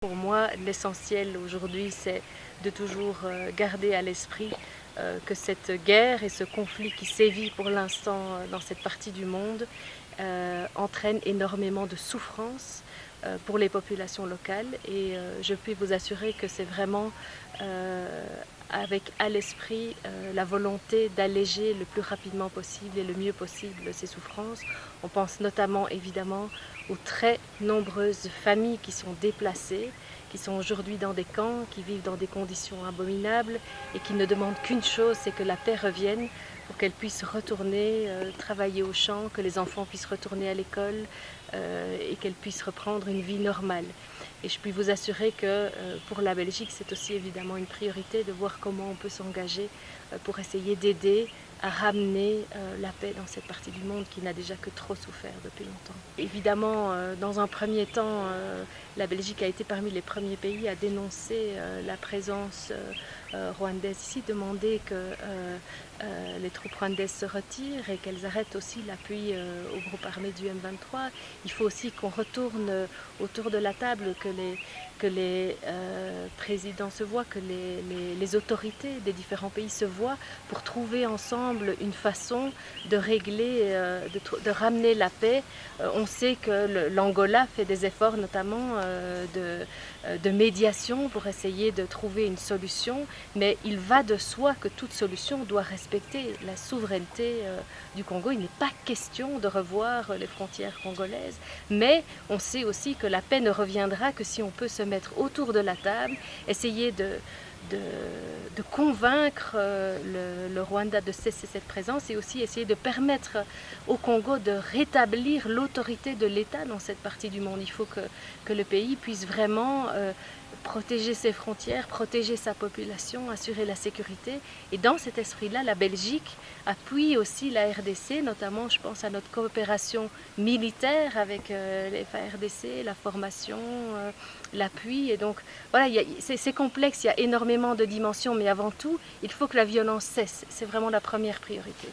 Pour moi, l'essentiel aujourd'hui, c'est de toujours garder à l'esprit que cette guerre et ce conflit qui sévit pour l'instant dans cette partie du monde entraîne énormément de souffrance pour les populations locales. Et je puis vous assurer que c'est vraiment avec à l'esprit la volonté d'alléger le plus rapidement possible et le mieux possible ces souffrances. On pense notamment évidemment aux très nombreuses familles qui sont déplacées, qui sont aujourd'hui dans des camps, qui vivent dans des conditions abominables et qui ne demandent qu'une chose, c'est que la paix revienne pour qu'elles puissent retourner travailler au champ, que les enfants puissent retourner à l'école et qu'elles puissent reprendre une vie normale. Et je puis vous assurer que pour la Belgique, c'est aussi évidemment une priorité de voir comment on peut s'engager pour essayer d'aider à ramener la paix dans cette partie du monde qui n'a déjà que trop souffert depuis longtemps. Évidemment, dans un premier temps, la Belgique a été parmi les premiers pays à dénoncer la présence rwandaise ici, demander que les troupes rwandaises se retirent et qu'elles arrêtent aussi l'appui au groupe armé du M23. Il faut aussi qu'on retourne autour de la table, que les présidents se voient, que les autorités des différents pays se voient pour trouver ensemble une façon de régler, de ramener la paix. On sait que l'Angola fait des efforts notamment de médiation pour essayer de trouver une solution, mais il va de soi que toute solution doit respecter la souveraineté du Congo. Il n'est pas question de revoir les frontières congolaises, mais on sait aussi que la paix ne reviendra que si on peut se mettre autour de la table, essayer de convaincre le Rwanda de cesser cette présence et aussi essayer de permettre au Congo de rétablir l'autorité de l'État dans cette partie du monde. Il faut que le pays puisse vraiment protéger ses frontières, protéger sa population, assurer la sécurité. Et dans cet esprit-là, la Belgique appuie aussi la RDC, notamment je pense à notre coopération militaire avec les FARDC, la formation, l'appui. Et donc voilà, c'est complexe, il y a énormément de dimensions, mais avant tout, il faut que la violence cesse. C'est vraiment la première priorité.